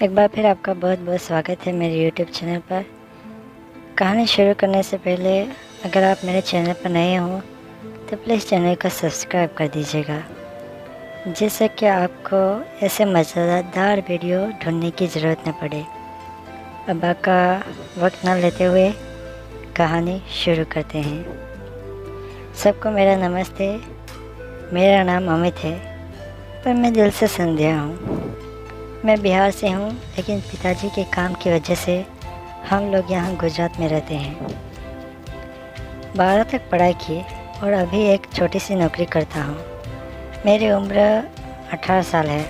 एक बार फिर आपका बहुत बहुत स्वागत है मेरे यूट्यूब चैनल पर। कहानी शुरू करने से पहले अगर आप मेरे चैनल पर नए हों तो प्लीज़ चैनल को सब्सक्राइब कर दीजिएगा, जिससे कि आपको ऐसे मज़ेदार वीडियो ढूंढने की ज़रूरत न पड़े। अब आपका वक्त न लेते हुए कहानी शुरू करते हैं। सबको मेरा नमस्ते। मेरा नाम अमित है, पर मैं दिल से संध्या हूँ। मैं बिहार से हूँ, लेकिन पिताजी के काम की वजह से हम लोग यहाँ गुजरात में रहते हैं। 12 तक पढ़ाई की और अभी एक छोटी सी नौकरी करता हूँ। मेरी उम्र 18 साल है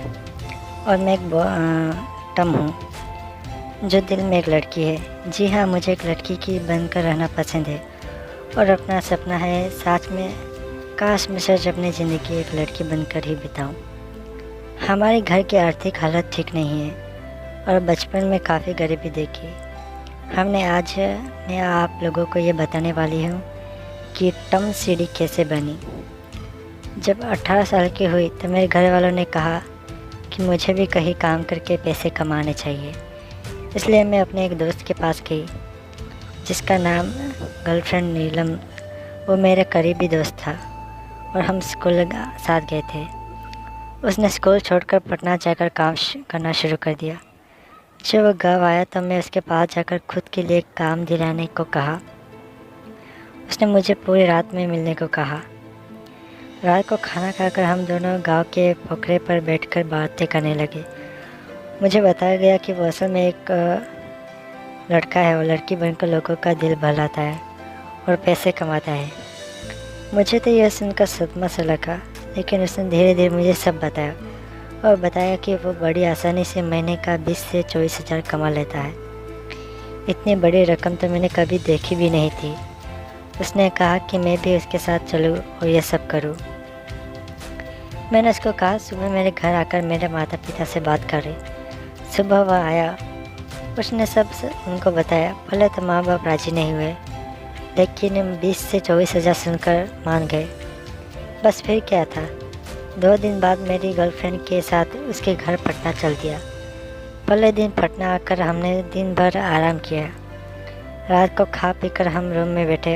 और मैं एक टम हूँ जो दिल में एक लड़की है। जी हाँ, मुझे एक लड़की की बनकर रहना पसंद है और अपना सपना है साथ में काश मैं सच अपनी ज़िंदगी एक लड़की बनकर ही बिताऊँ। हमारे घर की आर्थिक हालत ठीक नहीं है और बचपन में काफ़ी गरीबी देखी। आज मैं आप लोगों को ये बताने वाली हूँ कि टम सीढ़ी कैसे बनी। जब 18 साल की हुई तो मेरे घर वालों ने कहा कि मुझे भी कहीं काम करके पैसे कमाने चाहिए। इसलिए मैं अपने एक दोस्त के पास गई जिसका नाम गर्लफ्रेंड नीलम। वो मेरा करीबी दोस्त था और हम स्कूल साथ गए थे। उसने स्कूल छोड़कर पटना जाकर काम करना शुरू कर दिया। जब वह गाँव आया तो मैं उसके पास जाकर खुद के लिए काम दिलाने को कहा। उसने मुझे पूरी रात में मिलने को कहा। रात को खाना खाकर हम दोनों गांव के पोखरे पर बैठकर बातें करने लगे। मुझे बताया गया कि वो असल में एक लड़का है। वो लड़की बनकर लोगों का दिल बहलाता है और पैसे कमाता है। मुझे तो यह सुनकर सदमा सा लगा, लेकिन उसने धीरे धीरे मुझे सब बताया और बताया कि वो बड़ी आसानी से महीने का 20 से 24 हज़ार कमा लेता है। इतनी बड़ी रकम तो मैंने कभी देखी भी नहीं थी। उसने कहा कि मैं भी उसके साथ चलूँ और ये सब करूँ। मैंने उसको कहा सुबह मेरे घर आकर मेरे माता पिता से बात कर रही। सुबह वह आया, उसने सब उनको बताया। पहले तो माँ बाप राजी नहीं हुए, लेकिन 20 से 24 हज़ार सुनकर मान गए। बस फिर क्या था, 2 दिन बाद मेरी गर्लफ्रेंड के साथ उसके घर पटना चल दिया। पहले दिन पटना आकर हमने दिन भर आराम किया। रात को खा पीकर हम रूम में बैठे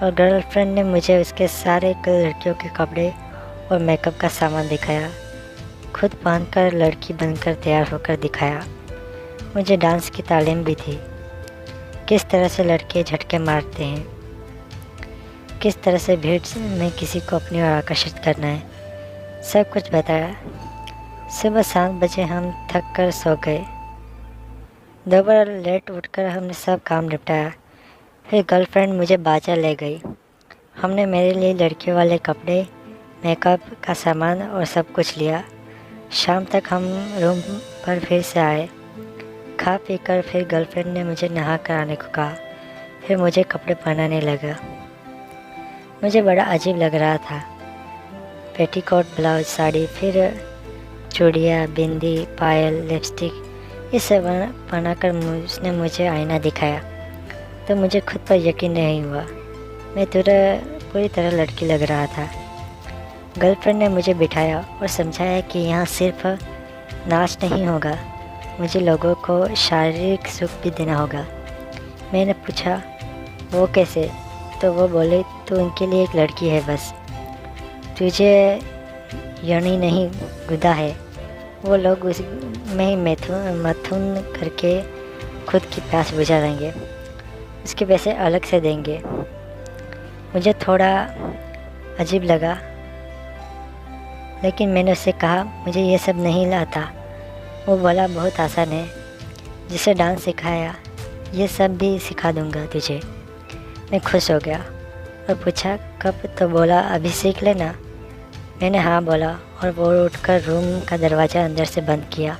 और गर्लफ्रेंड ने मुझे उसके सारे लड़कियों के कपड़े और मेकअप का सामान दिखाया। खुद पहनकर लड़की बनकर तैयार होकर दिखाया। मुझे डांस की तालीम भी थी, किस तरह से लड़के झटके मारते हैं, किस तरह से भीड़ में किसी को अपनी ओर आकर्षित करना है, सब कुछ बताया। सुबह 7 बजे हम थक कर सो गए। दोपहर लेट उठकर हमने सब काम निपटाया। फिर गर्लफ्रेंड मुझे बाजार ले गई। हमने मेरे लिए लड़कियों वाले कपड़े, मेकअप का सामान और सब कुछ लिया। शाम तक हम रूम पर फिर से आए। खा पी कर फिर गर्लफ्रेंड ने मुझे नहा कर आने को कहा। फिर मुझे कपड़े पहनाने लगा। मुझे बड़ा अजीब लग रहा था। पेटीकोट, ब्लाउज, साड़ी, फिर चूड़ियाँ, बिंदी, पायल, लिपस्टिक, ये सब पहनाकर उसने मुझे आईना दिखाया तो मुझे खुद पर यकीन नहीं हुआ। मैं पूरी तरह लड़की लग रहा था। गर्लफ्रेंड ने मुझे बिठाया और समझाया कि यहाँ सिर्फ नाच नहीं होगा, मुझे लोगों को शारीरिक सुख भी देना होगा। मैंने पूछा वो कैसे? तो वो बोले तू उनके लिए एक लड़की है, बस तुझे यणी नहीं गुदा है। वो लोग उस में ही मथुन करके खुद की प्यास बुझा देंगे, उसके पैसे अलग से देंगे। मुझे थोड़ा अजीब लगा, लेकिन मैंने उससे कहा मुझे ये सब नहीं आता। वो बोला बहुत आसान है, जिसे डांस सिखाया ये सब भी सिखा दूंगा तुझे। मैं खुश हो गया और पूछा कब? तो बोला अभी सीख लेना। मैंने हाँ बोला और वो उठकर रूम का दरवाज़ा अंदर से बंद किया।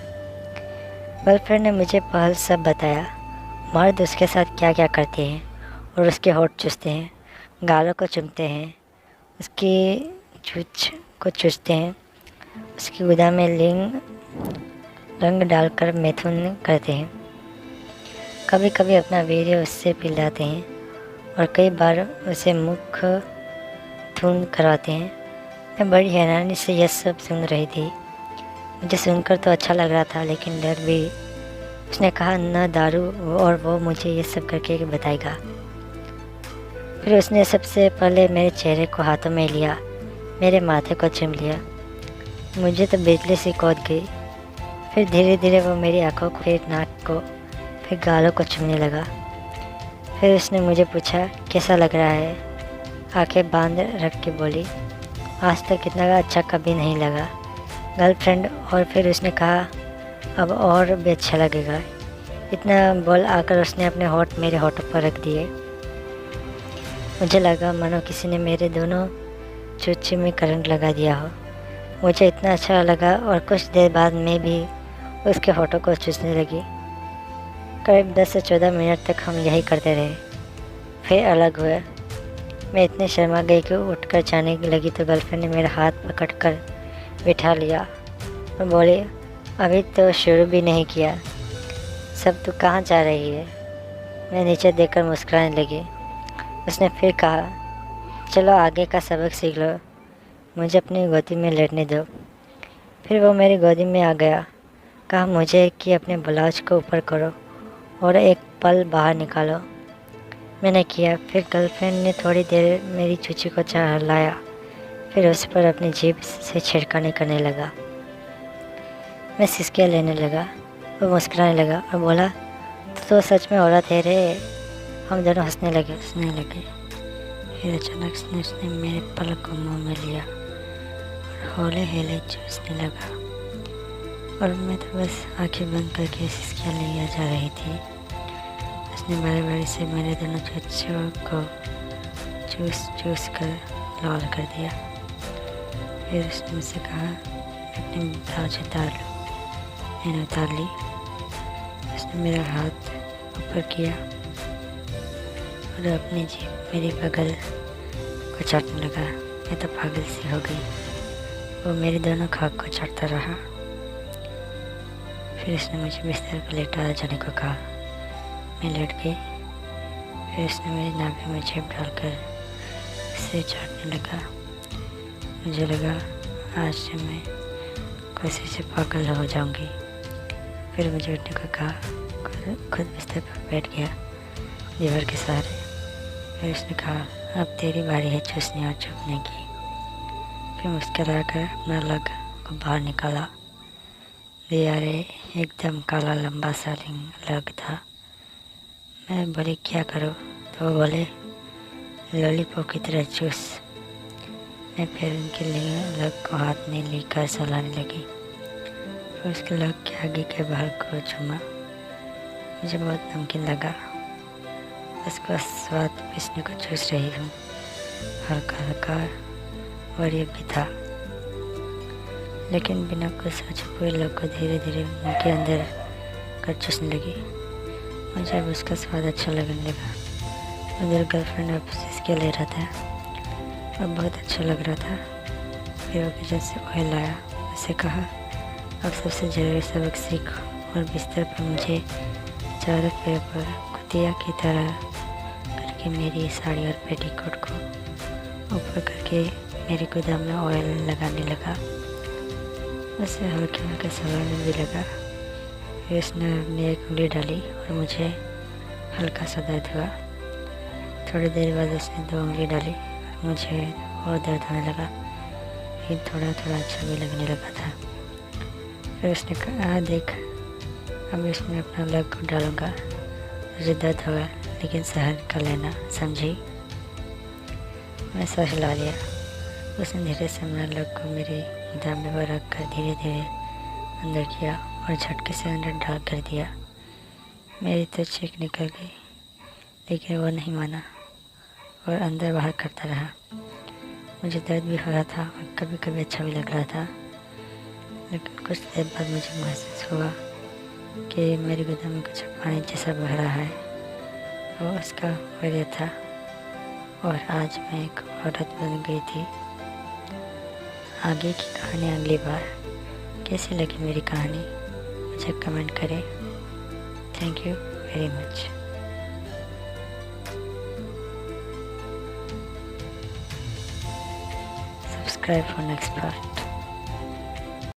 गर्लफ्रेंड ने मुझे पहल सब बताया। मर्द उसके साथ क्या क्या करते हैं और उसके होठ चूसते हैं, गालों को चूमते हैं, उसकी चूच को चूसते हैं, उसकी गुदा में रंग डालकर मैथुन करते हैं। कभी कभी अपना वीर्य उससे पिलाते हैं और कई बार उसे मुख धुन करवाते हैं। मैं बड़ी हैरानी से यह सब सुन रही थी। मुझे सुनकर तो अच्छा लग रहा था, लेकिन डर भी उसने कहा न दारू, और वो मुझे ये सब करके बताएगा। फिर उसने सबसे पहले मेरे चेहरे को हाथों में लिया, मेरे माथे को चूम लिया। मुझे तो बिजली सी कौध गई। फिर धीरे धीरे वो मेरी आंखों को, फिर नाक को, फिर गालों को छूने लगा। फिर उसने मुझे पूछा कैसा लग रहा है। आंखें बांध रख के बोली, आज तक इतना अच्छा कभी नहीं लगा गर्लफ्रेंड। और फिर उसने कहा अब और भी अच्छा लगेगा। इतना बोल आकर उसने अपने होंठ मेरे होठों पर रख दिए। मुझे लगा मानो किसी ने मेरे दोनों चूची में करंट लगा दिया हो। मुझे इतना अच्छा लगा और कुछ देर बाद मैं भी उसके होठों को चूसने लगी। करीब 10 से 14 मिनट तक हम यही करते रहे, फिर अलग हुए। मैं इतनी शर्मा गई कि उठकर जाने लगी तो गर्लफ्रेंड ने मेरा हाथ पकड़कर बिठा लिया और बोली, अभी तो शुरू भी नहीं किया, सब तू कहाँ जा रही है। मैं नीचे देखकर मुस्कुराने लगी। उसने फिर कहा, चलो आगे का सबक सीख लो, मुझे अपनी गोदी में लेटने दो। फिर वो मेरी गोदी में आ गया। कहा मुझे कि अपने ब्लाउज को ऊपर करो और एक पल बाहर निकालो। मैंने किया। फिर गर्लफ्रेंड ने थोड़ी देर मेरी चूची को चलाया, फिर उस पर अपनी जीभ से छिड़कानी करने लगा। मैं सिसकियाँ लेने लगा। वो मुस्कुराने लगा और बोला, तो सच में औरत है रे। हम दोनों हंसने लगे। फिर अचानक से उसने मेरे पलक को मुँह में लिया और हौले हौले चूसने लगा और मैं तो बस आंखें बंद करके सिसकियाँ लिया जा रही थी। उसने बारी बारी से मेरे दोनों चूचों को चूस कर लाल कर दिया। फिर उसने मुझसे कहा, अपनी ब्लाउज उतार लो। मैंने उतार ली। उसने मेरा हाथ ऊपर किया और अपनी जीभ मेरी बगल को चाटने लगा। मैं तो पागल सी हो गई। वो मेरे दोनों खाक को चाटता रहा। फिर उसने मुझे बिस्तर पर लेटा जाने को कहा। मैं लेट गई। फिर उसने मेरी नाभि में जेब डालकर उसे चाटने लगा। मुझे लगा आज से मैं किसी से पागल हो जाऊंगी। फिर मुझे उठने को कहा। खुद बिस्तर पर बैठ गया दीवार के सहारे। फिर उसने कहा, अब तेरी बारी है चूसने और चुपने की। फिर मुस्कुरा कर अपना लग को बाहर निकाला। यारे एकदम काला लंबा सा लग था। मैं बोली क्या करूँ, तो वो बोले लॉलीपॉप की तरह चूस। मैं फिर उनके लिए लग को हाथ में लेकर सहलाने लगी। फिर उसके लग के आगे के भाग को छुमा। मुझे बहुत नमकीन लगा। उसका स्वाद पिसने को चूस रही हूँ, हल्का हल्का और ये भी था, लेकिन बिना कुछ सोचे पूरे लोग को धीरे धीरे मुँह के अंदर कर चूसने लगी। मुझे अब उसका स्वाद अच्छा लगने लगा। उधर गर्लफ्रेंड अब इसके ले रहा था और बहुत अच्छा लग रहा था। फिर वो किचन से ऑयल लाया। उसे कहा, अब सबसे ज़रूरी सबक सीख और बिस्तर पर मुझे चारों पैर पर कुतिया की तरह करके मेरी साड़ी और पेटीकोट को ऊपर करके मेरी गोदाम में ऑयल लगाने लगा। उसे हल्के हल्के सलाने भी लगा। फिर उसने अपनी एक उंगली डाली और मुझे हल्का सा दर्द हुआ। थोड़ी देर बाद उसने 2 उंगली डाली और मुझे और दर्द होने लगा, लेकिन थोड़ा थोड़ा अच्छा भी लगने लगा था। फिर उसने कहा, देख अब इसमें अपना लग को डालूँगा, तुझे दर्द होगा लेकिन सहन कर लेना, समझी। मैं सर हिला लिया। उसने धीरे से अपना लग को मेरे दामन पर रख कर धीरे धीरे अंदर किया और झटके से अंदर डाल कर दिया। मेरी तो चीख निकल गई, लेकिन वो नहीं माना और अंदर बाहर करता रहा। मुझे दर्द भी हो रहा था और कभी कभी अच्छा भी लग रहा था, लेकिन कुछ देर बाद मुझे महसूस हुआ कि मेरी गोदाम में कुछ पानी जैसा बह रहा है। वो उसका वजह था और आज मैं एक औरत बन गई थी। आगे की कहानी अगली बार। कैसी लगी मेरी कहानी मुझे कमेंट करें। Thank you very much. Subscribe for next part.